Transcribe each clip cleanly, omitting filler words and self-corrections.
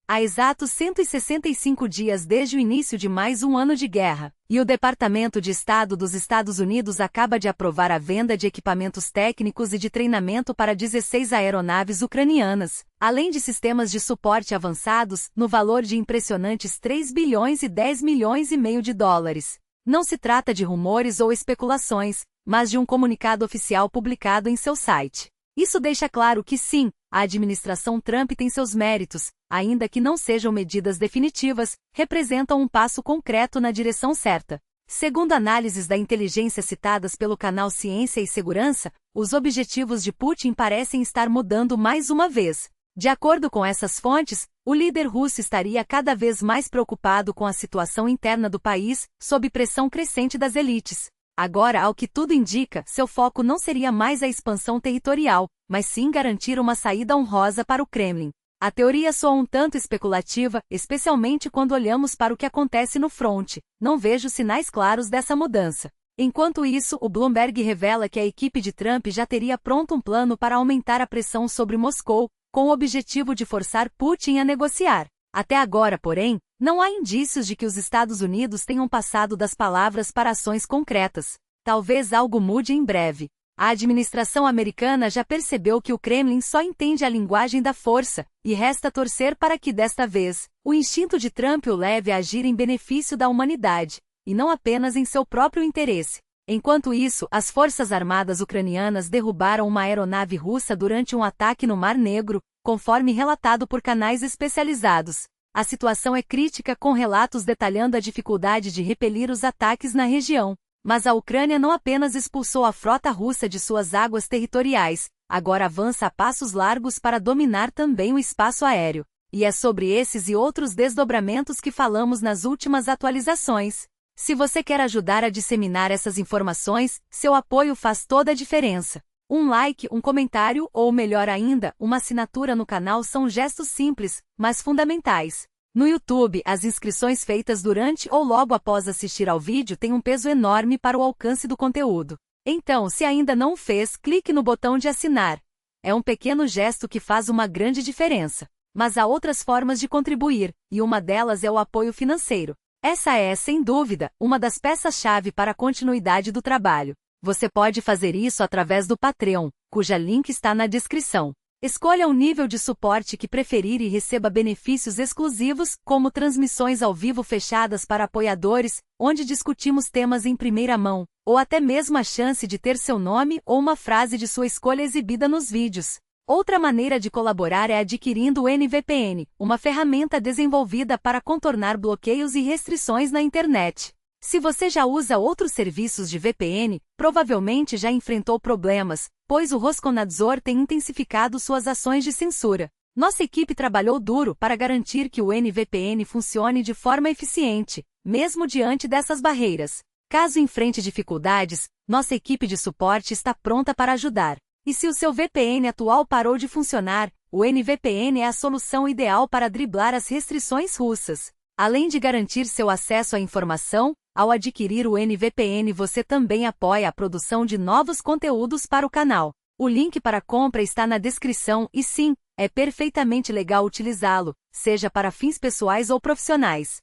há exatos 165 dias desde o início de mais um ano de guerra, e o Departamento de Estado dos Estados Unidos acaba de aprovar a venda de equipamentos técnicos e de treinamento para 16 aeronaves ucranianas, além de sistemas de suporte avançados, no valor de impressionantes 3 bilhões e 10 milhões e meio de dólares. Não se trata de rumores ou especulações, mas de um comunicado oficial publicado em seu site. Isso deixa claro que sim, a administração Trump tem seus méritos, ainda que não sejam medidas definitivas, representam um passo concreto na direção certa. Segundo análises da inteligência citadas pelo canal Ciência e Segurança, os objetivos de Putin parecem estar mudando mais uma vez. De acordo com essas fontes, o líder russo estaria cada vez mais preocupado com a situação interna do país, sob pressão crescente das elites. Agora, ao que tudo indica, seu foco não seria mais a expansão territorial, mas sim garantir uma saída honrosa para o Kremlin. A teoria soa um tanto especulativa, especialmente quando olhamos para o que acontece no fronte. Não vejo sinais claros dessa mudança. Enquanto isso, o Bloomberg revela que a equipe de Trump já teria pronto um plano para aumentar a pressão sobre Moscou, com o objetivo de forçar Putin a negociar. Até agora, porém, não há indícios de que os Estados Unidos tenham passado das palavras para ações concretas. Talvez algo mude em breve. A administração americana já percebeu que o Kremlin só entende a linguagem da força, e resta torcer para que desta vez, o instinto de Trump o leve a agir em benefício da humanidade, e não apenas em seu próprio interesse. Enquanto isso, as forças armadas ucranianas derrubaram uma aeronave russa durante um ataque no Mar Negro, conforme relatado por canais especializados. A situação é crítica, com relatos detalhando a dificuldade de repelir os ataques na região. Mas a Ucrânia não apenas expulsou a frota russa de suas águas territoriais, agora avança a passos largos para dominar também o espaço aéreo. E é sobre esses e outros desdobramentos que falamos nas últimas atualizações. Se você quer ajudar a disseminar essas informações, seu apoio faz toda a diferença. Um like, um comentário ou, melhor ainda, uma assinatura no canal são gestos simples, mas fundamentais. No YouTube, as inscrições feitas durante ou logo após assistir ao vídeo têm um peso enorme para o alcance do conteúdo. Então, se ainda não o fez, clique no botão de assinar. É um pequeno gesto que faz uma grande diferença. Mas há outras formas de contribuir, e uma delas é o apoio financeiro. Essa é, sem dúvida, uma das peças-chave para a continuidade do trabalho. Você pode fazer isso através do Patreon, cuja link está na descrição. Escolha o nível de suporte que preferir e receba benefícios exclusivos, como transmissões ao vivo fechadas para apoiadores, onde discutimos temas em primeira mão, ou até mesmo a chance de ter seu nome ou uma frase de sua escolha exibida nos vídeos. Outra maneira de colaborar é adquirindo o NVPN, uma ferramenta desenvolvida para contornar bloqueios e restrições na internet. Se você já usa outros serviços de VPN, provavelmente já enfrentou problemas, pois o Roskomnadzor tem intensificado suas ações de censura. Nossa equipe trabalhou duro para garantir que o NVPN funcione de forma eficiente, mesmo diante dessas barreiras. Caso enfrente dificuldades, nossa equipe de suporte está pronta para ajudar. E se o seu VPN atual parou de funcionar, o NVPN é a solução ideal para driblar as restrições russas. Além de garantir seu acesso à informação, ao adquirir o NVPN você também apoia a produção de novos conteúdos para o canal. O link para a compra está na descrição e sim, é perfeitamente legal utilizá-lo, seja para fins pessoais ou profissionais.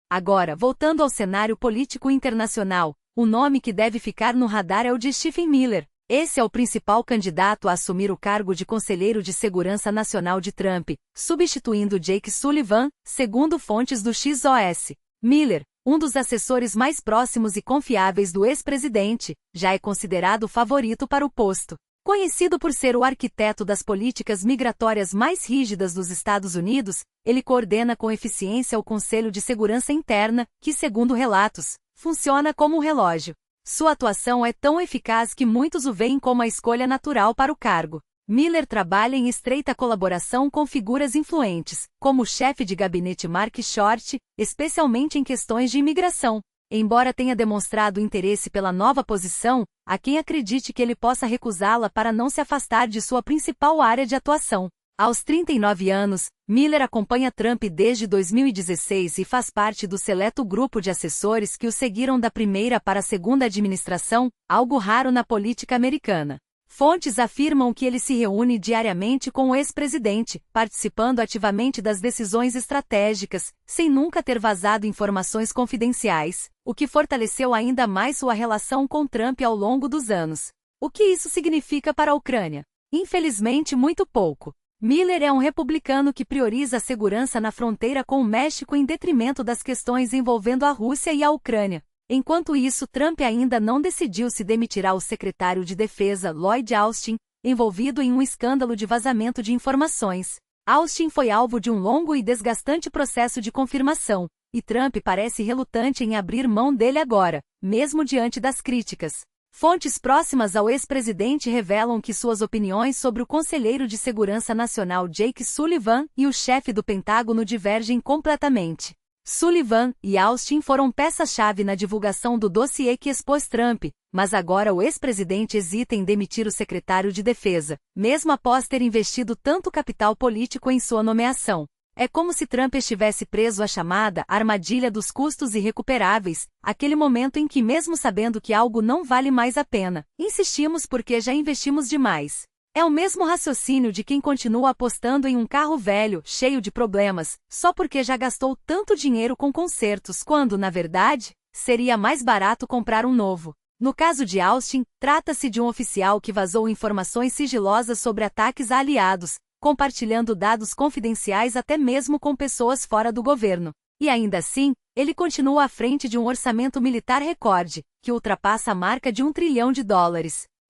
Agora, voltando ao cenário político internacional, o nome que deve ficar no radar é o de Stephen Miller. Esse é o principal candidato a assumir o cargo de Conselheiro de Segurança Nacional de Trump, substituindo Jake Sullivan, segundo fontes do XOS. Miller, um dos assessores mais próximos e confiáveis do ex-presidente, já é considerado o favorito para o posto. Conhecido por ser o arquiteto das políticas migratórias mais rígidas dos Estados Unidos, ele coordena com eficiência o Conselho de Segurança Interna, que, segundo relatos, funciona como um relógio. Sua atuação é tão eficaz que muitos o veem como a escolha natural para o cargo. Miller trabalha em estreita colaboração com figuras influentes, como o chefe de gabinete Mark Short, especialmente em questões de imigração. Embora tenha demonstrado interesse pela nova posição, há quem acredite que ele possa recusá-la para não se afastar de sua principal área de atuação. Aos 39 anos, Miller acompanha Trump desde 2016 e faz parte do seleto grupo de assessores que o seguiram da primeira para a segunda administração, algo raro na política americana. Fontes afirmam que ele se reúne diariamente com o ex-presidente, participando ativamente das decisões estratégicas, sem nunca ter vazado informações confidenciais, o que fortaleceu ainda mais sua relação com Trump ao longo dos anos. O que isso significa para a Ucrânia? Infelizmente, muito pouco. Miller é um republicano que prioriza a segurança na fronteira com o México em detrimento das questões envolvendo a Rússia e a Ucrânia. Enquanto isso, Trump ainda não decidiu se demitirá o secretário de Defesa, Lloyd Austin, envolvido em um escândalo de vazamento de informações. Austin foi alvo de um longo e desgastante processo de confirmação, e Trump parece relutante em abrir mão dele agora, mesmo diante das críticas. Fontes próximas ao ex-presidente revelam que suas opiniões sobre o conselheiro de segurança nacional Jake Sullivan e o chefe do Pentágono divergem completamente. Sullivan e Austin foram peça-chave na divulgação do dossiê que expôs Trump, mas agora o ex-presidente hesita em demitir o secretário de Defesa, mesmo após ter investido tanto capital político em sua nomeação. É como se Trump estivesse preso à chamada armadilha dos custos irrecuperáveis, aquele momento em que, mesmo sabendo que algo não vale mais a pena, insistimos porque já investimos demais. É o mesmo raciocínio de quem continua apostando em um carro velho, cheio de problemas, só porque já gastou tanto dinheiro com consertos quando, na verdade, seria mais barato comprar um novo. No caso de Austin, trata-se de um oficial que vazou informações sigilosas sobre ataques a aliados, compartilhando dados confidenciais até mesmo com pessoas fora do governo. E ainda assim, ele continua à frente de um orçamento militar recorde, que ultrapassa a marca de $1 trilhão.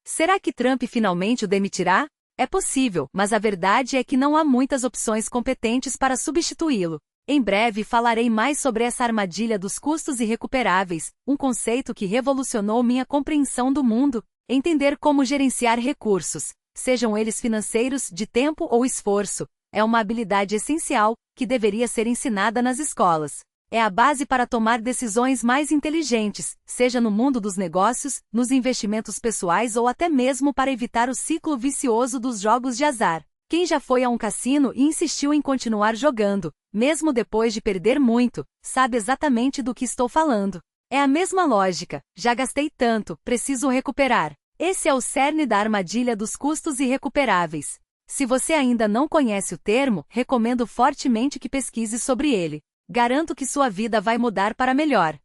Será que Trump finalmente o demitirá? É possível, mas a verdade é que não há muitas opções competentes para substituí-lo. Em breve falarei mais sobre essa armadilha dos custos irrecuperáveis, um conceito que revolucionou minha compreensão do mundo, entender como gerenciar recursos, sejam eles financeiros, de tempo ou esforço, é uma habilidade essencial, que deveria ser ensinada nas escolas. É a base para tomar decisões mais inteligentes, seja no mundo dos negócios, nos investimentos pessoais ou até mesmo para evitar o ciclo vicioso dos jogos de azar. Quem já foi a um cassino e insistiu em continuar jogando, mesmo depois de perder muito, sabe exatamente do que estou falando. É a mesma lógica, já gastei tanto, preciso recuperar. Esse é o cerne da armadilha dos custos irrecuperáveis. Se você ainda não conhece o termo, recomendo fortemente que pesquise sobre ele. Garanto que sua vida vai mudar para melhor.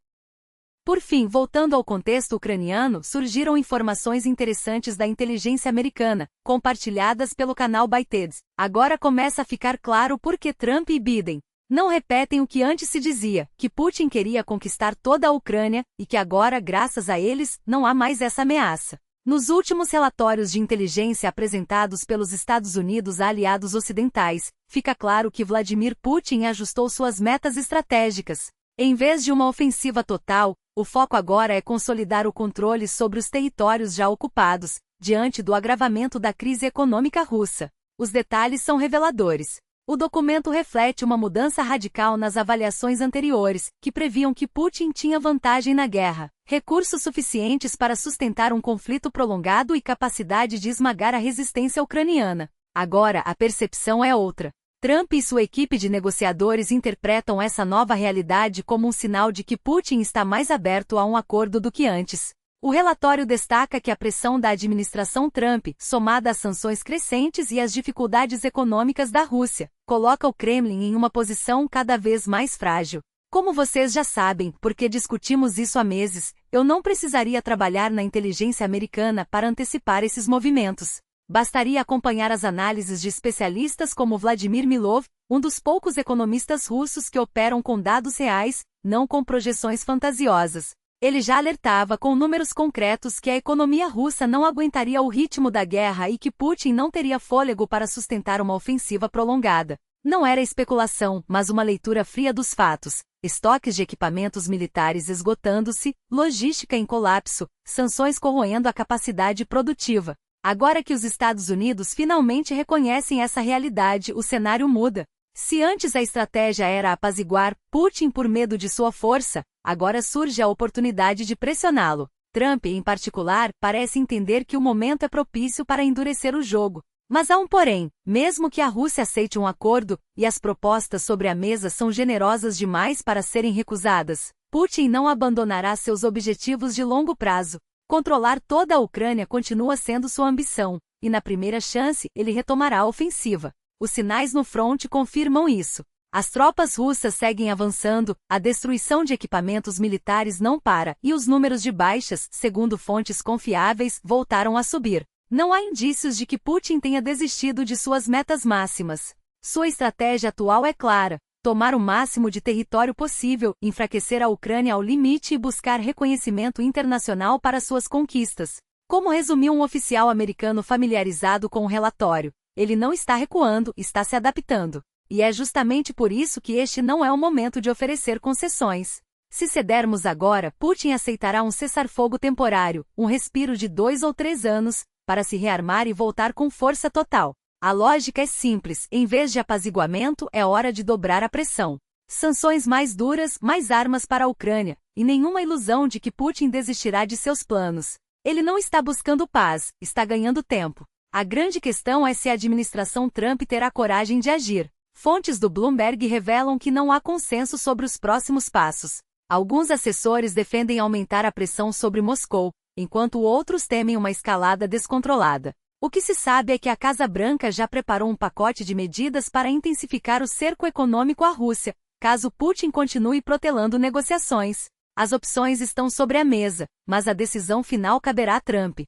Por fim, voltando ao contexto ucraniano, surgiram informações interessantes da inteligência americana, compartilhadas pelo canal Bytes. Agora começa a ficar claro por que Trump e Biden não repetem o que antes se dizia, que Putin queria conquistar toda a Ucrânia, e que agora, graças a eles, não há mais essa ameaça. Nos últimos relatórios de inteligência apresentados pelos Estados Unidos a aliados ocidentais, fica claro que Vladimir Putin ajustou suas metas estratégicas. Em vez de uma ofensiva total, o foco agora é consolidar o controle sobre os territórios já ocupados, diante do agravamento da crise econômica russa. Os detalhes são reveladores. O documento reflete uma mudança radical nas avaliações anteriores, que previam que Putin tinha vantagem na guerra, recursos suficientes para sustentar um conflito prolongado e capacidade de esmagar a resistência ucraniana. Agora, a percepção é outra. Trump e sua equipe de negociadores interpretam essa nova realidade como um sinal de que Putin está mais aberto a um acordo do que antes. O relatório destaca que a pressão da administração Trump, somada às sanções crescentes e às dificuldades econômicas da Rússia, coloca o Kremlin em uma posição cada vez mais frágil. Como vocês já sabem, porque discutimos isso há meses, eu não precisaria trabalhar na inteligência americana para antecipar esses movimentos. Bastaria acompanhar as análises de especialistas como Vladimir Milov, um dos poucos economistas russos que operam com dados reais, não com projeções fantasiosas. Ele já alertava com números concretos que a economia russa não aguentaria o ritmo da guerra e que Putin não teria fôlego para sustentar uma ofensiva prolongada. Não era especulação, mas uma leitura fria dos fatos. Estoques de equipamentos militares esgotando-se, logística em colapso, sanções corroendo a capacidade produtiva. Agora que os Estados Unidos finalmente reconhecem essa realidade, o cenário muda. Se antes a estratégia era apaziguar Putin por medo de sua força, agora surge a oportunidade de pressioná-lo. Trump, em particular, parece entender que o momento é propício para endurecer o jogo. Mas há um porém, mesmo que a Rússia aceite um acordo, e as propostas sobre a mesa são generosas demais para serem recusadas, Putin não abandonará seus objetivos de longo prazo. Controlar toda a Ucrânia continua sendo sua ambição, e na primeira chance ele retomará a ofensiva. Os sinais no fronte confirmam isso. As tropas russas seguem avançando, a destruição de equipamentos militares não para e os números de baixas, segundo fontes confiáveis, voltaram a subir. Não há indícios de que Putin tenha desistido de suas metas máximas. Sua estratégia atual é clara: tomar o máximo de território possível, enfraquecer a Ucrânia ao limite e buscar reconhecimento internacional para suas conquistas. Como resumiu um oficial americano familiarizado com o relatório, ele não está recuando, está se adaptando. E é justamente por isso que este não é o momento de oferecer concessões. Se cedermos agora, Putin aceitará um cessar-fogo temporário, um respiro de 2 ou 3 anos, para se rearmar e voltar com força total. A lógica é simples: em vez de apaziguamento, é hora de dobrar a pressão. Sanções mais duras, mais armas para a Ucrânia, e nenhuma ilusão de que Putin desistirá de seus planos. Ele não está buscando paz, está ganhando tempo. A grande questão é se a administração Trump terá coragem de agir. Fontes do Bloomberg revelam que não há consenso sobre os próximos passos. Alguns assessores defendem aumentar a pressão sobre Moscou, enquanto outros temem uma escalada descontrolada. O que se sabe é que a Casa Branca já preparou um pacote de medidas para intensificar o cerco econômico à Rússia, caso Putin continue protelando negociações. As opções estão sobre a mesa, mas a decisão final caberá a Trump.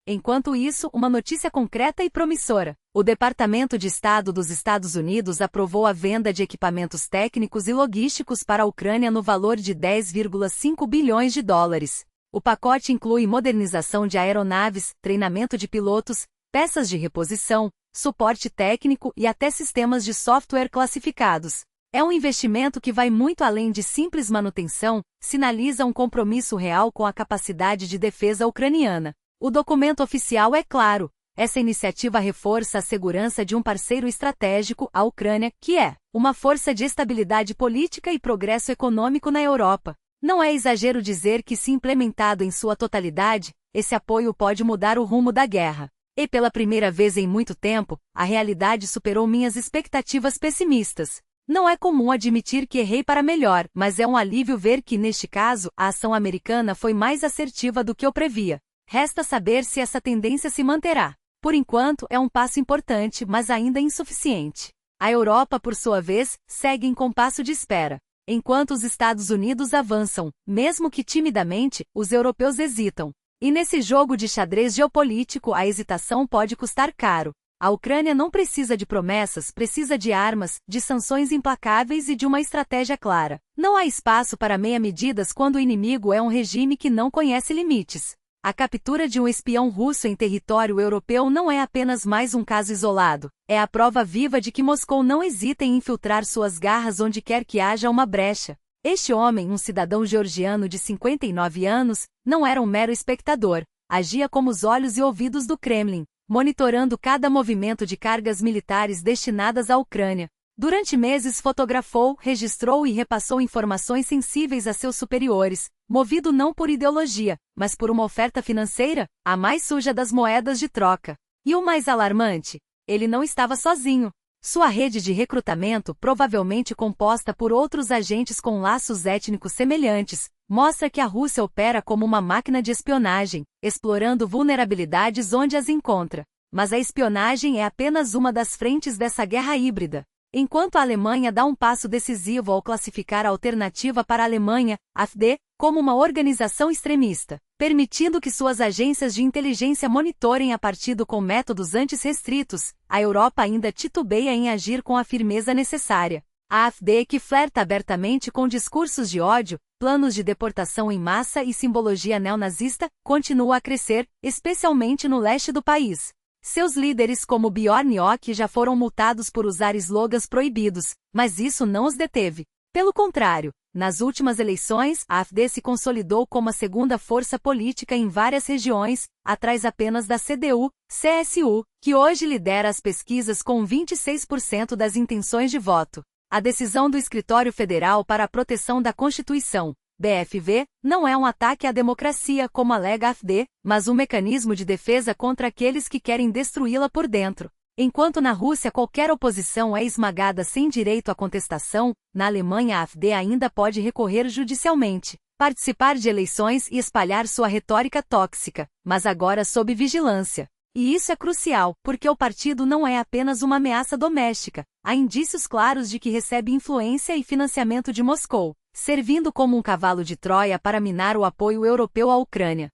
Enquanto isso, uma notícia concreta e promissora. O Departamento de Estado dos Estados Unidos aprovou a venda de equipamentos técnicos e logísticos para a Ucrânia no valor de 10,5 bilhões de dólares. O pacote inclui modernização de aeronaves, treinamento de pilotos, peças de reposição, suporte técnico e até sistemas de software classificados. É um investimento que vai muito além de simples manutenção, sinaliza um compromisso real com a capacidade de defesa ucraniana. O documento oficial é claro: essa iniciativa reforça a segurança de um parceiro estratégico, a Ucrânia, que é uma força de estabilidade política e progresso econômico na Europa. Não é exagero dizer que, se implementado em sua totalidade, esse apoio pode mudar o rumo da guerra. E pela primeira vez em muito tempo, a realidade superou minhas expectativas pessimistas. Não é comum admitir que errei para melhor, mas é um alívio ver que, neste caso, a ação americana foi mais assertiva do que eu previa. Resta saber se essa tendência se manterá. Por enquanto, é um passo importante, mas ainda insuficiente. A Europa, por sua vez, segue em compasso de espera. Enquanto os Estados Unidos avançam, mesmo que timidamente, os europeus hesitam. E nesse jogo de xadrez geopolítico, a hesitação pode custar caro. A Ucrânia não precisa de promessas, precisa de armas, de sanções implacáveis e de uma estratégia clara. Não há espaço para meia-medidas quando o inimigo é um regime que não conhece limites. A captura de um espião russo em território europeu não é apenas mais um caso isolado, é a prova viva de que Moscou não hesita em infiltrar suas garras onde quer que haja uma brecha. Este homem, um cidadão georgiano de 59 anos, não era um mero espectador, agia como os olhos e ouvidos do Kremlin, monitorando cada movimento de cargas militares destinadas à Ucrânia. Durante meses fotografou, registrou e repassou informações sensíveis a seus superiores, movido não por ideologia, mas por uma oferta financeira, a mais suja das moedas de troca. E o mais alarmante? Ele não estava sozinho. Sua rede de recrutamento, provavelmente composta por outros agentes com laços étnicos semelhantes, mostra que a Rússia opera como uma máquina de espionagem, explorando vulnerabilidades onde as encontra. Mas a espionagem é apenas uma das frentes dessa guerra híbrida. Enquanto a Alemanha dá um passo decisivo ao classificar a Alternativa para a Alemanha, AfD, como uma organização extremista, permitindo que suas agências de inteligência monitorem a partido com métodos antes restritos, a Europa ainda titubeia em agir com a firmeza necessária. A AfD, que flerta abertamente com discursos de ódio, planos de deportação em massa e simbologia neonazista, continua a crescer, especialmente no leste do país. Seus líderes como Bjorn Höcke já foram multados por usar slogans proibidos, mas isso não os deteve. Pelo contrário, nas últimas eleições, a AfD se consolidou como a segunda força política em várias regiões, atrás apenas da CDU-CSU, que hoje lidera as pesquisas com 26% das intenções de voto. A decisão do Escritório Federal para a Proteção da Constituição, BFV, não é um ataque à democracia como alega a AfD, mas um mecanismo de defesa contra aqueles que querem destruí-la por dentro. Enquanto na Rússia qualquer oposição é esmagada sem direito à contestação, na Alemanha a AfD ainda pode recorrer judicialmente. participar de eleições e espalhar sua retórica tóxica, mas agora sob vigilância. E isso é crucial, porque o partido não é apenas uma ameaça doméstica, há indícios claros de que recebe influência e financiamento de Moscou, servindo como um cavalo de Troia para minar o apoio europeu à Ucrânia.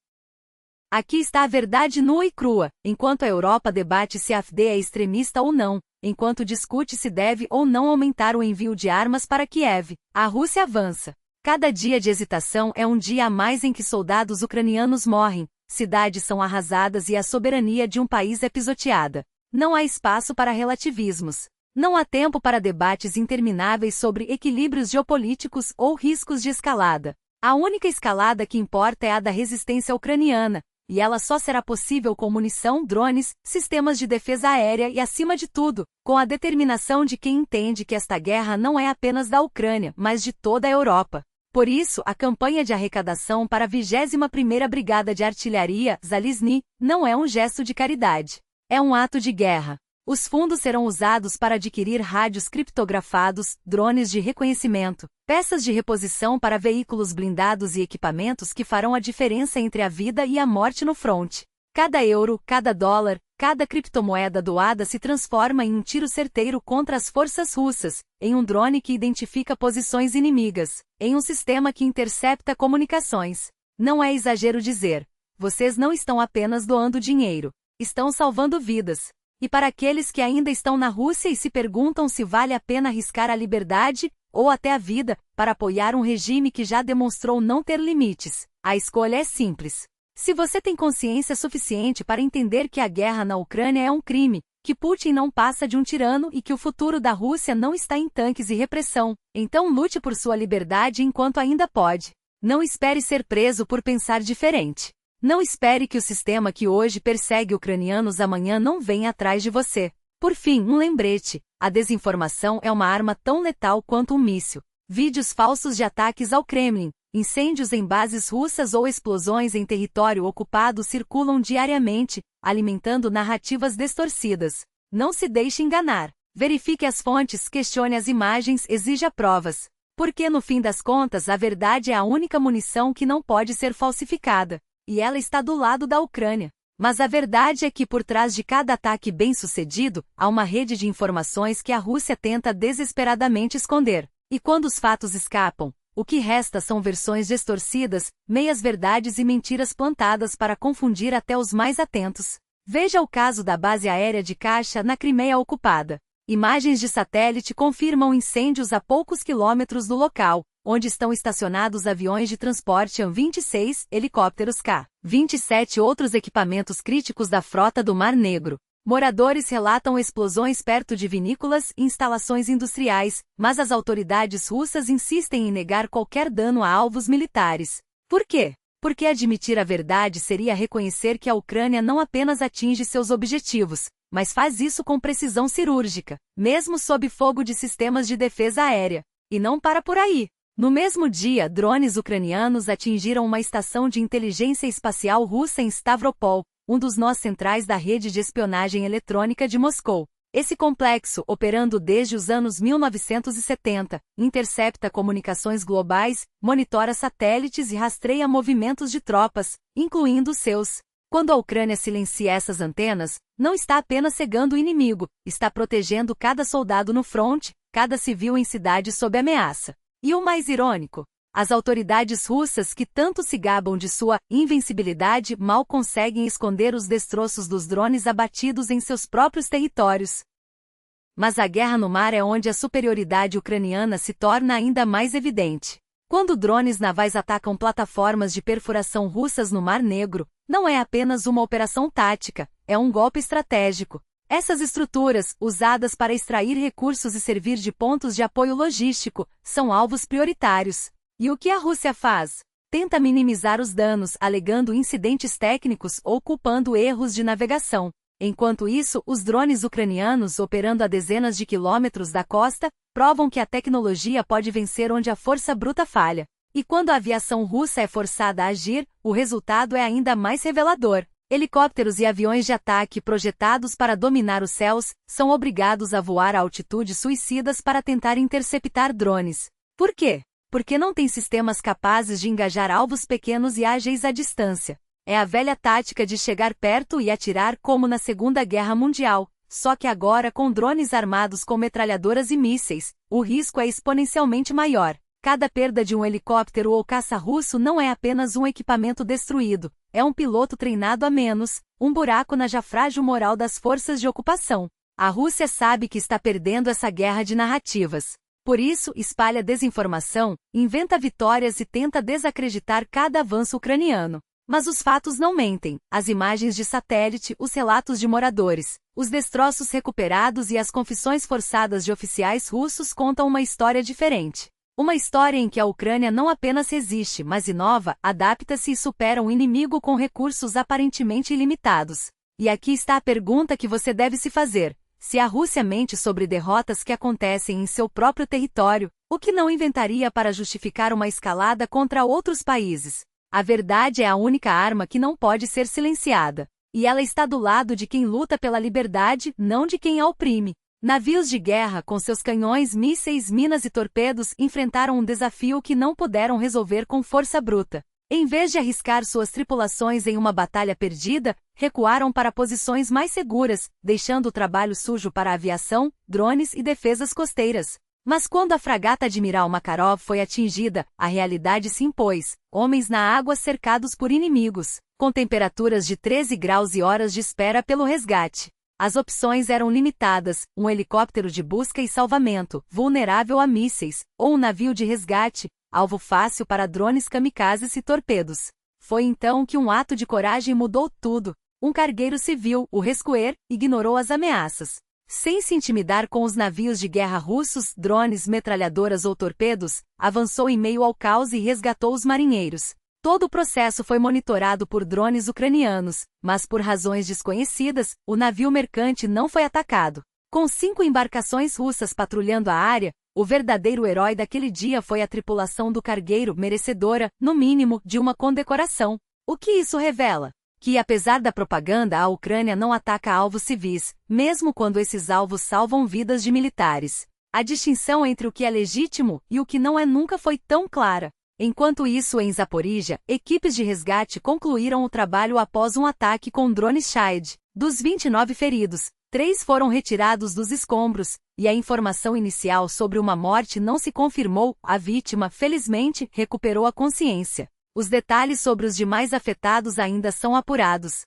Aqui está a verdade nua e crua, enquanto a Europa debate se a AfD é extremista ou não, enquanto discute se deve ou não aumentar o envio de armas para Kiev, a Rússia avança. Cada dia de hesitação é um dia a mais em que soldados ucranianos morrem, cidades são arrasadas e a soberania de um país é pisoteada. Não há espaço para relativismos. Não há tempo para debates intermináveis sobre equilíbrios geopolíticos ou riscos de escalada. A única escalada que importa é a da resistência ucraniana, e ela só será possível com munição, drones, sistemas de defesa aérea e, acima de tudo, com a determinação de quem entende que esta guerra não é apenas da Ucrânia, mas de toda a Europa. Por isso, a campanha de arrecadação para a 21ª Brigada de Artilharia, Zalizny, não é um gesto de caridade. É um ato de guerra. Os fundos serão usados para adquirir rádios criptografados, drones de reconhecimento, peças de reposição para veículos blindados e equipamentos que farão a diferença entre a vida e a morte no fronte. Cada euro, cada dólar, cada criptomoeda doada se transforma em um tiro certeiro contra as forças russas, em um drone que identifica posições inimigas, em um sistema que intercepta comunicações. Não é exagero dizer, vocês não estão apenas doando dinheiro, estão salvando vidas. E para aqueles que ainda estão na Rússia e se perguntam se vale a pena arriscar a liberdade, ou até a vida, para apoiar um regime que já demonstrou não ter limites, a escolha é simples. Se você tem consciência suficiente para entender que a guerra na Ucrânia é um crime, que Putin não passa de um tirano e que o futuro da Rússia não está em tanques e repressão, então lute por sua liberdade enquanto ainda pode. Não espere ser preso por pensar diferente. Não espere que o sistema que hoje persegue ucranianos amanhã não venha atrás de você. Por fim, um lembrete: a desinformação é uma arma tão letal quanto um míssil. Vídeos falsos de ataques ao Kremlin, incêndios em bases russas ou explosões em território ocupado circulam diariamente, alimentando narrativas distorcidas. Não se deixe enganar. Verifique as fontes, questione as imagens, exija provas. Porque no fim das contas a verdade é a única munição que não pode ser falsificada. E ela está do lado da Ucrânia. Mas a verdade é que por trás de cada ataque bem-sucedido, há uma rede de informações que a Rússia tenta desesperadamente esconder. E quando os fatos escapam, o que resta são versões distorcidas, meias-verdades e mentiras plantadas para confundir até os mais atentos. Veja o caso da base aérea de Kacha na Crimeia ocupada. Imagens de satélite confirmam incêndios a poucos quilômetros do local, onde estão estacionados aviões de transporte An-26, helicópteros Ka-27 e outros equipamentos críticos da frota do Mar Negro. Moradores relatam explosões perto de vinícolas e instalações industriais, mas as autoridades russas insistem em negar qualquer dano a alvos militares. Por quê? Porque admitir a verdade seria reconhecer que a Ucrânia não apenas atinge seus objetivos, mas faz isso com precisão cirúrgica, mesmo sob fogo de sistemas de defesa aérea. E não para por aí. No mesmo dia, drones ucranianos atingiram uma estação de inteligência espacial russa em Stavropol, um dos nós centrais da rede de espionagem eletrônica de Moscou. Esse complexo, operando desde os anos 1970, intercepta comunicações globais, monitora satélites e rastreia movimentos de tropas, incluindo os seus. Quando a Ucrânia silencia essas antenas, não está apenas cegando o inimigo, está protegendo cada soldado no fronte, cada civil em cidade sob ameaça. E o mais irônico, as autoridades russas que tanto se gabam de sua invencibilidade mal conseguem esconder os destroços dos drones abatidos em seus próprios territórios. Mas a guerra no mar é onde a superioridade ucraniana se torna ainda mais evidente. Quando drones navais atacam plataformas de perfuração russas no Mar Negro, não é apenas uma operação tática, é um golpe estratégico. Essas estruturas, usadas para extrair recursos e servir de pontos de apoio logístico, são alvos prioritários. E o que a Rússia faz? Tenta minimizar os danos, alegando incidentes técnicos ou culpando erros de navegação. Enquanto isso, os drones ucranianos, operando a dezenas de quilômetros da costa, provam que a tecnologia pode vencer onde a força bruta falha. E quando a aviação russa é forçada a agir, o resultado é ainda mais revelador. Helicópteros e aviões de ataque projetados para dominar os céus são obrigados a voar a altitudes suicidas para tentar interceptar drones. Por quê? Porque não tem sistemas capazes de engajar alvos pequenos e ágeis à distância. É a velha tática de chegar perto e atirar como na Segunda Guerra Mundial, só que agora com drones armados com metralhadoras e mísseis, o risco é exponencialmente maior. Cada perda de um helicóptero ou caça russo não é apenas um equipamento destruído, é um piloto treinado a menos, um buraco na já frágil moral das forças de ocupação. A Rússia sabe que está perdendo essa guerra de narrativas. Por isso, espalha desinformação, inventa vitórias e tenta desacreditar cada avanço ucraniano. Mas os fatos não mentem. As imagens de satélite, os relatos de moradores, os destroços recuperados e as confissões forçadas de oficiais russos contam uma história diferente. Uma história em que a Ucrânia não apenas resiste, mas inova, adapta-se e supera um inimigo com recursos aparentemente ilimitados. E aqui está a pergunta que você deve se fazer. Se a Rússia mente sobre derrotas que acontecem em seu próprio território, o que não inventaria para justificar uma escalada contra outros países? A verdade é a única arma que não pode ser silenciada. E ela está do lado de quem luta pela liberdade, não de quem a oprime. Navios de guerra com seus canhões, mísseis, minas e torpedos enfrentaram um desafio que não puderam resolver com força bruta. Em vez de arriscar suas tripulações em uma batalha perdida, recuaram para posições mais seguras, deixando o trabalho sujo para a aviação, drones e defesas costeiras. Mas quando a fragata Admiral Makarov foi atingida, a realidade se impôs. Homens na água cercados por inimigos, com temperaturas de 13 graus e horas de espera pelo resgate. As opções eram limitadas, um helicóptero de busca e salvamento, vulnerável a mísseis, ou um navio de resgate, alvo fácil para drones kamikazes e torpedos. Foi então que um ato de coragem mudou tudo. Um cargueiro civil, o Rescuer, ignorou as ameaças. Sem se intimidar com os navios de guerra russos, drones, metralhadoras ou torpedos, avançou em meio ao caos e resgatou os marinheiros. Todo o processo foi monitorado por drones ucranianos, mas por razões desconhecidas, o navio mercante não foi atacado. Com 5 embarcações russas patrulhando a área, o verdadeiro herói daquele dia foi a tripulação do cargueiro, merecedora, no mínimo, de uma condecoração. O que isso revela? Que apesar da propaganda, a Ucrânia não ataca alvos civis, mesmo quando esses alvos salvam vidas de militares. A distinção entre o que é legítimo e o que não é nunca foi tão clara. Enquanto isso, em Zaporíjia, equipes de resgate concluíram o trabalho após um ataque com drones Shahed. Dos 29 feridos, 3 foram retirados dos escombros, e a informação inicial sobre uma morte não se confirmou. A vítima, felizmente, recuperou a consciência. Os detalhes sobre os demais afetados ainda são apurados.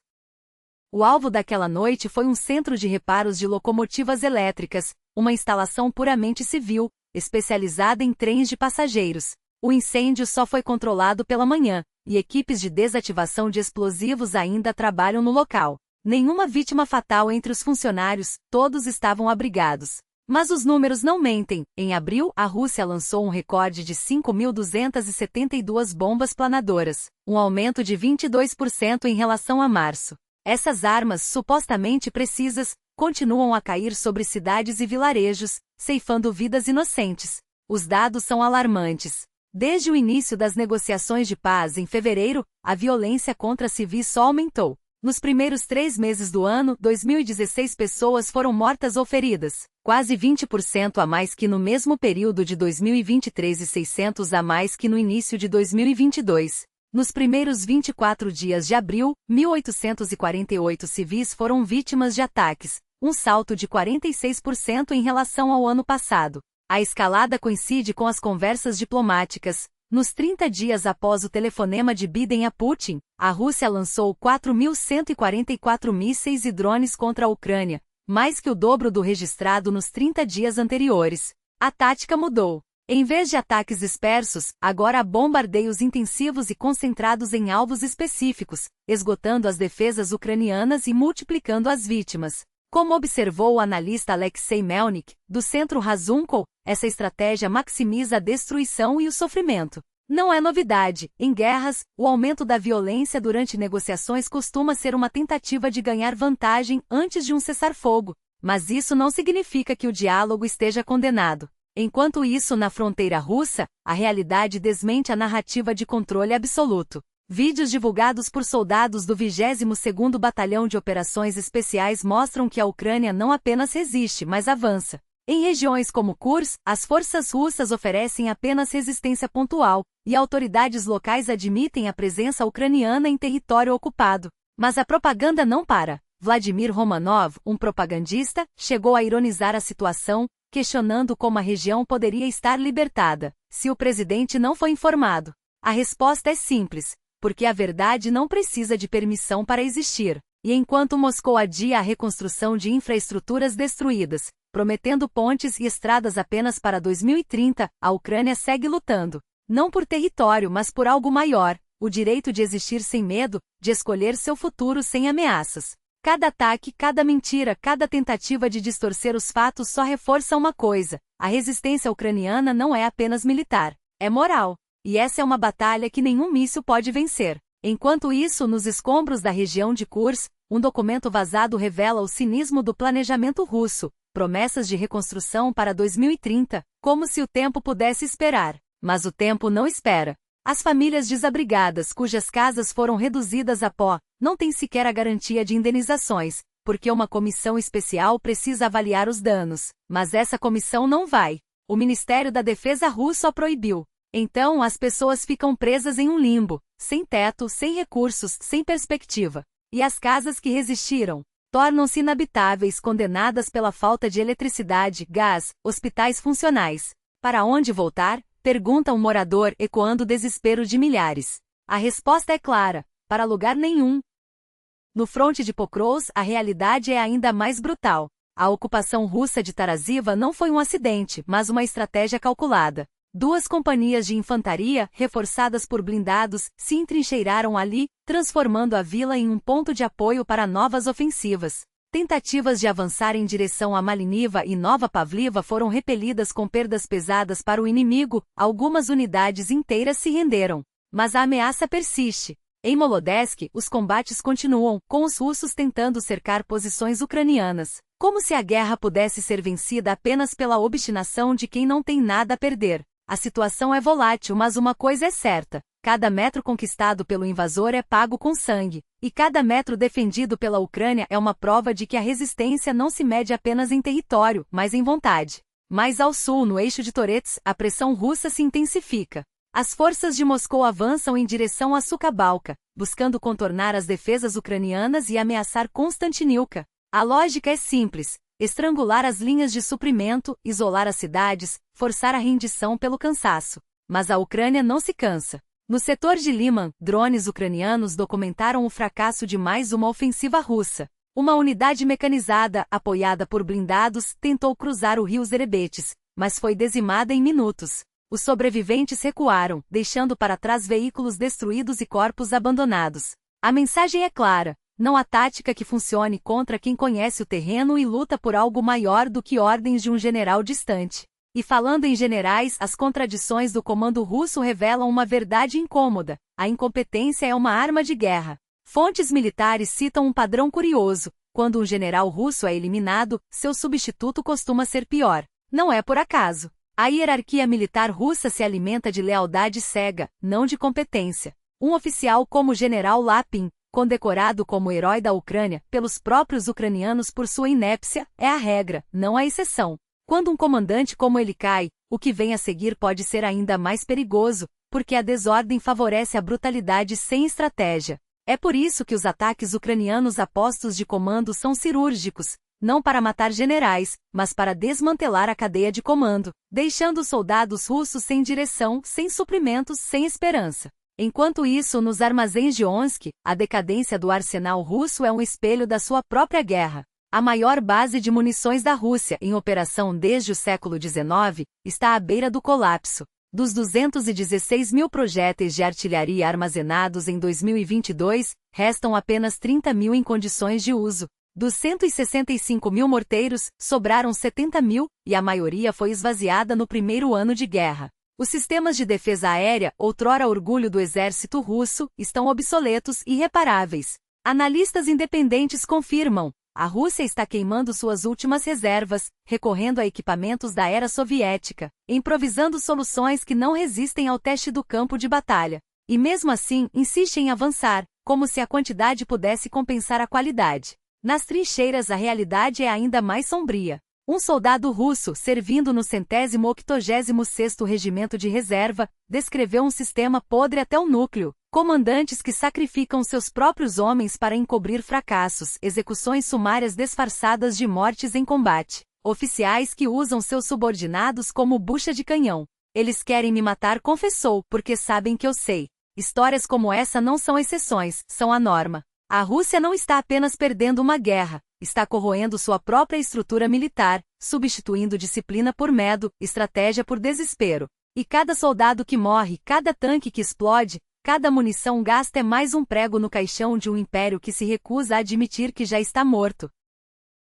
O alvo daquela noite foi um centro de reparos de locomotivas elétricas, uma instalação puramente civil, especializada em trens de passageiros. O incêndio só foi controlado pela manhã, e equipes de desativação de explosivos ainda trabalham no local. Nenhuma vítima fatal entre os funcionários, todos estavam abrigados. Mas os números não mentem. Em abril, a Rússia lançou um recorde de 5.272 bombas planadoras, um aumento de 22% em relação a março. Essas armas, supostamente precisas, continuam a cair sobre cidades e vilarejos, ceifando vidas inocentes. Os dados são alarmantes. Desde o início das negociações de paz em fevereiro, a violência contra civis só aumentou. Nos primeiros 3 meses do ano, 2.016 pessoas foram mortas ou feridas, quase 20% a mais que no mesmo período de 2023 e 600 a mais que no início de 2022. Nos primeiros 24 dias de abril, 1.848 civis foram vítimas de ataques, um salto de 46% em relação ao ano passado. A escalada coincide com as conversas diplomáticas. Nos 30 dias após o telefonema de Biden a Putin, a Rússia lançou 4.144 mísseis e drones contra a Ucrânia, mais que o dobro do registrado nos 30 dias anteriores. A tática mudou. Em vez de ataques dispersos, agora há bombardeios intensivos e concentrados em alvos específicos, esgotando as defesas ucranianas e multiplicando as vítimas. Como observou o analista Alexei Melnik, do Centro Razumkov, essa estratégia maximiza a destruição e o sofrimento. Não é novidade. Em guerras, o aumento da violência durante negociações costuma ser uma tentativa de ganhar vantagem antes de um cessar-fogo. Mas isso não significa que o diálogo esteja condenado. Enquanto isso, na fronteira russa, a realidade desmente a narrativa de controle absoluto. Vídeos divulgados por soldados do 22º Batalhão de Operações Especiais mostram que a Ucrânia não apenas resiste, mas avança. Em regiões como Kursk, as forças russas oferecem apenas resistência pontual, e autoridades locais admitem a presença ucraniana em território ocupado. Mas a propaganda não para. Vladimir Romanov, um propagandista, chegou a ironizar a situação, questionando como a região poderia estar libertada, se o presidente não foi informado. A resposta é simples, porque a verdade não precisa de permissão para existir. E enquanto Moscou adia a reconstrução de infraestruturas destruídas, prometendo pontes e estradas apenas para 2030, a Ucrânia segue lutando. Não por território, mas por algo maior, o direito de existir sem medo, de escolher seu futuro sem ameaças. Cada ataque, cada mentira, cada tentativa de distorcer os fatos só reforça uma coisa: a resistência ucraniana não é apenas militar, é moral. E essa é uma batalha que nenhum míssil pode vencer. Enquanto isso, nos escombros da região de Kursk, um documento vazado revela o cinismo do planejamento russo, promessas de reconstrução para 2030, como se o tempo pudesse esperar. Mas o tempo não espera. As famílias desabrigadas cujas casas foram reduzidas a pó, não têm sequer a garantia de indenizações, porque uma comissão especial precisa avaliar os danos. Mas essa comissão não vai. O Ministério da Defesa russo a proibiu. Então as pessoas ficam presas em um limbo, sem teto, sem recursos, sem perspectiva. E as casas que resistiram tornam-se inabitáveis, condenadas pela falta de eletricidade, gás, hospitais funcionais. Para onde voltar? Pergunta um morador, ecoando o desespero de milhares. A resposta é clara: para lugar nenhum. No fronte de Pokrovsk, a realidade é ainda mais brutal. A ocupação russa de Taraziva não foi um acidente, mas uma estratégia calculada. 2 companhias de infantaria, reforçadas por blindados, se entrincheiraram ali, transformando a vila em um ponto de apoio para novas ofensivas. Tentativas de avançar em direção a Maliniva e Nova Pavliva foram repelidas com perdas pesadas para o inimigo, algumas unidades inteiras se renderam. Mas a ameaça persiste. Em Molodesk, os combates continuam, com os russos tentando cercar posições ucranianas. Como se a guerra pudesse ser vencida apenas pela obstinação de quem não tem nada a perder. A situação é volátil, mas uma coisa é certa: cada metro conquistado pelo invasor é pago com sangue, e cada metro defendido pela Ucrânia é uma prova de que a resistência não se mede apenas em território, mas em vontade. Mais ao sul, no eixo de Torets, a pressão russa se intensifica. As forças de Moscou avançam em direção a Sucabalka, buscando contornar as defesas ucranianas e ameaçar Konstantinivka. A lógica é simples: estrangular as linhas de suprimento, isolar as cidades, forçar a rendição pelo cansaço. Mas a Ucrânia não se cansa. No setor de Liman, drones ucranianos documentaram o fracasso de mais uma ofensiva russa. Uma unidade mecanizada, apoiada por blindados, tentou cruzar o rio Zerebetes, mas foi dizimada em minutos. Os sobreviventes recuaram, deixando para trás veículos destruídos e corpos abandonados. A mensagem é clara: não há tática que funcione contra quem conhece o terreno e luta por algo maior do que ordens de um general distante. E falando em generais, as contradições do comando russo revelam uma verdade incômoda: a incompetência é uma arma de guerra. Fontes militares citam um padrão curioso: quando um general russo é eliminado, seu substituto costuma ser pior. Não é por acaso. A hierarquia militar russa se alimenta de lealdade cega, não de competência. Um oficial como o general Lapin, condecorado como herói da Ucrânia pelos próprios ucranianos por sua inépcia, é a regra, não a exceção. Quando um comandante como ele cai, o que vem a seguir pode ser ainda mais perigoso, porque a desordem favorece a brutalidade sem estratégia. É por isso que os ataques ucranianos a postos de comando são cirúrgicos, não para matar generais, mas para desmantelar a cadeia de comando, deixando os soldados russos sem direção, sem suprimentos, sem esperança. Enquanto isso, nos armazéns de Omsk, a decadência do arsenal russo é um espelho da sua própria guerra. A maior base de munições da Rússia, em operação desde o século XIX, está à beira do colapso. Dos 216 mil projéteis de artilharia armazenados em 2022, restam apenas 30 mil em condições de uso. Dos 165 mil morteiros, sobraram 70 mil, e a maioria foi esvaziada no primeiro ano de guerra. Os sistemas de defesa aérea, outrora orgulho do exército russo, estão obsoletos e irreparáveis. Analistas independentes confirmam: a Rússia está queimando suas últimas reservas, recorrendo a equipamentos da era soviética, improvisando soluções que não resistem ao teste do campo de batalha. E mesmo assim, insiste em avançar, como se a quantidade pudesse compensar a qualidade. Nas trincheiras, a realidade é ainda mais sombria. Um soldado russo, servindo no 186º Regimento de Reserva, descreveu um sistema podre até o núcleo, comandantes que sacrificam seus próprios homens para encobrir fracassos, execuções sumárias disfarçadas de mortes em combate, oficiais que usam seus subordinados como bucha de canhão. Eles querem me matar, confessou, porque sabem que eu sei. Histórias como essa não são exceções, são a norma. A Rússia não está apenas perdendo uma guerra, está corroendo sua própria estrutura militar, substituindo disciplina por medo, estratégia por desespero. E cada soldado que morre, cada tanque que explode, cada munição gasta é mais um prego no caixão de um império que se recusa a admitir que já está morto.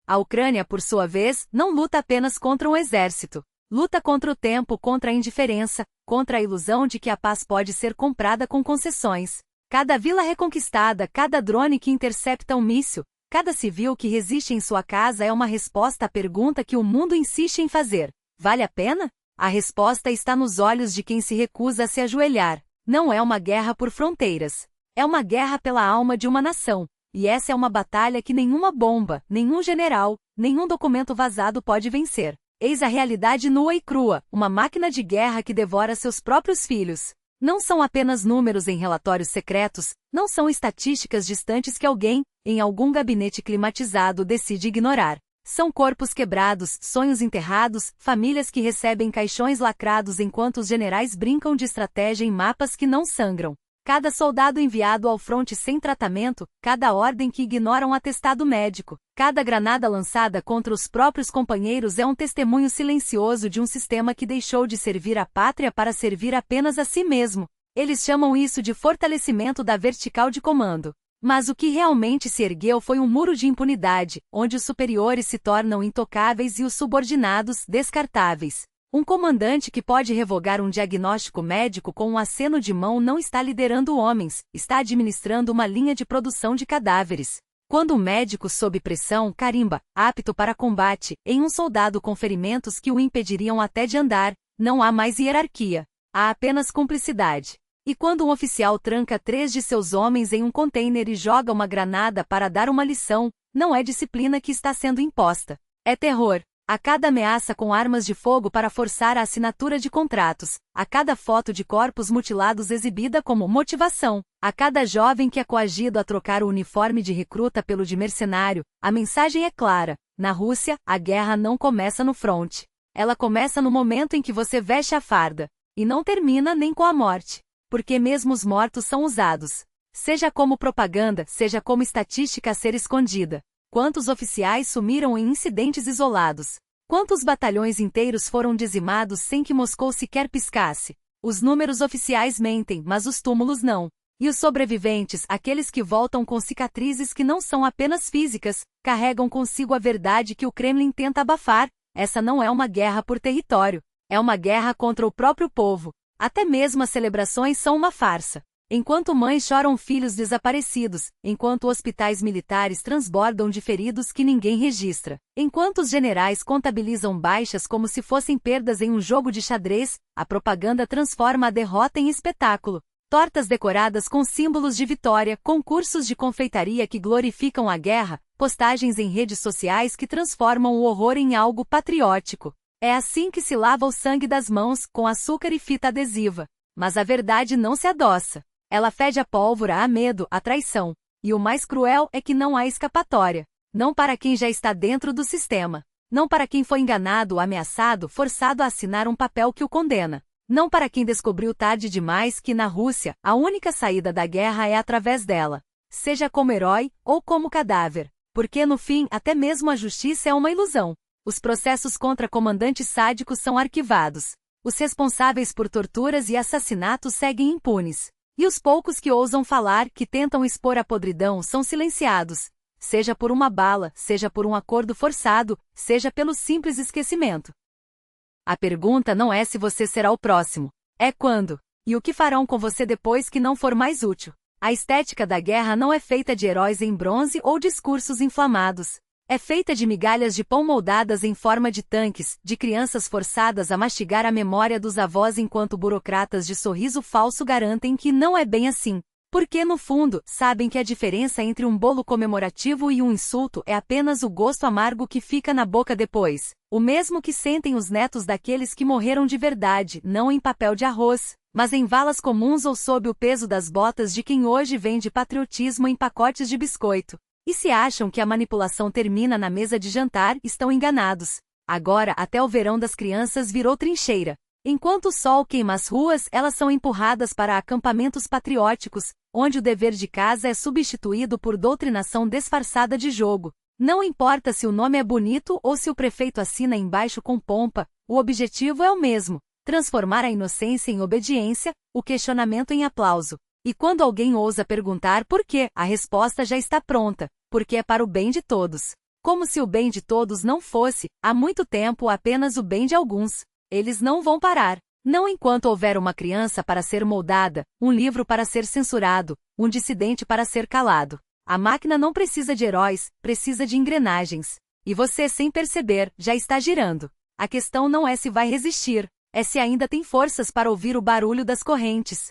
A Ucrânia, por sua vez, não luta apenas contra um exército. Luta contra o tempo, contra a indiferença, contra a ilusão de que a paz pode ser comprada com concessões. Cada vila reconquistada, cada drone que intercepta um míssil, cada civil que resiste em sua casa é uma resposta à pergunta que o mundo insiste em fazer. Vale a pena? A resposta está nos olhos de quem se recusa a se ajoelhar. Não é uma guerra por fronteiras. É uma guerra pela alma de uma nação. E essa é uma batalha que nenhuma bomba, nenhum general, nenhum documento vazado pode vencer. Eis a realidade nua e crua, uma máquina de guerra que devora seus próprios filhos. Não são apenas números em relatórios secretos, não são estatísticas distantes que alguém, em algum gabinete climatizado, decide ignorar. São corpos quebrados, sonhos enterrados, famílias que recebem caixões lacrados enquanto os generais brincam de estratégia em mapas que não sangram. Cada soldado enviado ao fronte sem tratamento, cada ordem que ignora um atestado médico, cada granada lançada contra os próprios companheiros é um testemunho silencioso de um sistema que deixou de servir à pátria para servir apenas a si mesmo. Eles chamam isso de fortalecimento da vertical de comando. Mas o que realmente se ergueu foi um muro de impunidade, onde os superiores se tornam intocáveis e os subordinados descartáveis. Um comandante que pode revogar um diagnóstico médico com um aceno de mão não está liderando homens, está administrando uma linha de produção de cadáveres. Quando um médico sob pressão carimba, apto para combate, em um soldado com ferimentos que o impediriam até de andar, não há mais hierarquia. Há apenas cumplicidade. E quando um oficial tranca 3 de seus homens em um container e joga uma granada para dar uma lição, não é disciplina que está sendo imposta. É terror. A cada ameaça com armas de fogo para forçar a assinatura de contratos, a cada foto de corpos mutilados exibida como motivação, a cada jovem que é coagido a trocar o uniforme de recruta pelo de mercenário, a mensagem é clara: na Rússia, a guerra não começa no fronte. Ela começa no momento em que você veste a farda, e não termina nem com a morte. Porque mesmo os mortos são usados. Seja como propaganda, seja como estatística a ser escondida. Quantos oficiais sumiram em incidentes isolados? Quantos batalhões inteiros foram dizimados sem que Moscou sequer piscasse? Os números oficiais mentem, mas os túmulos não. E os sobreviventes, aqueles que voltam com cicatrizes que não são apenas físicas, carregam consigo a verdade que o Kremlin tenta abafar. Essa não é uma guerra por território. É uma guerra contra o próprio povo. Até mesmo as celebrações são uma farsa. Enquanto mães choram filhos desaparecidos, enquanto hospitais militares transbordam de feridos que ninguém registra, enquanto os generais contabilizam baixas como se fossem perdas em um jogo de xadrez, a propaganda transforma a derrota em espetáculo. Tortas decoradas com símbolos de vitória, concursos de confeitaria que glorificam a guerra, postagens em redes sociais que transformam o horror em algo patriótico. É assim que se lava o sangue das mãos, com açúcar e fita adesiva. Mas a verdade não se adoça. Ela fede a pólvora, a medo, a traição. E o mais cruel é que não há escapatória. Não para quem já está dentro do sistema. Não para quem foi enganado, ameaçado, forçado a assinar um papel que o condena. Não para quem descobriu tarde demais que na Rússia, a única saída da guerra é através dela. Seja como herói, ou como cadáver. Porque no fim, até mesmo a justiça é uma ilusão. Os processos contra comandantes sádicos são arquivados. Os responsáveis por torturas e assassinatos seguem impunes. E os poucos que ousam falar, que tentam expor a podridão, são silenciados. Seja por uma bala, seja por um acordo forçado, seja pelo simples esquecimento. A pergunta não é se você será o próximo. É quando. E o que farão com você depois que não for mais útil. A estética da guerra não é feita de heróis em bronze ou discursos inflamados. É feita de migalhas de pão moldadas em forma de tanques, de crianças forçadas a mastigar a memória dos avós enquanto burocratas de sorriso falso garantem que não é bem assim. Porque, no fundo, sabem que a diferença entre um bolo comemorativo e um insulto é apenas o gosto amargo que fica na boca depois. O mesmo que sentem os netos daqueles que morreram de verdade, não em papel de arroz, mas em valas comuns ou sob o peso das botas de quem hoje vende patriotismo em pacotes de biscoito. E se acham que a manipulação termina na mesa de jantar, estão enganados. Agora, até o verão das crianças virou trincheira. Enquanto o sol queima as ruas, elas são empurradas para acampamentos patrióticos, onde o dever de casa é substituído por doutrinação disfarçada de jogo. Não importa se o nome é bonito ou se o prefeito assina embaixo com pompa, o objetivo é o mesmo: transformar a inocência em obediência, o questionamento em aplauso. E quando alguém ousa perguntar por quê, a resposta já está pronta: porque é para o bem de todos. Como se o bem de todos não fosse, há muito tempo, apenas o bem de alguns. Eles não vão parar. Não enquanto houver uma criança para ser moldada, um livro para ser censurado, um dissidente para ser calado. A máquina não precisa de heróis, precisa de engrenagens. E você, sem perceber, já está girando. A questão não é se vai resistir, é se ainda tem forças para ouvir o barulho das correntes.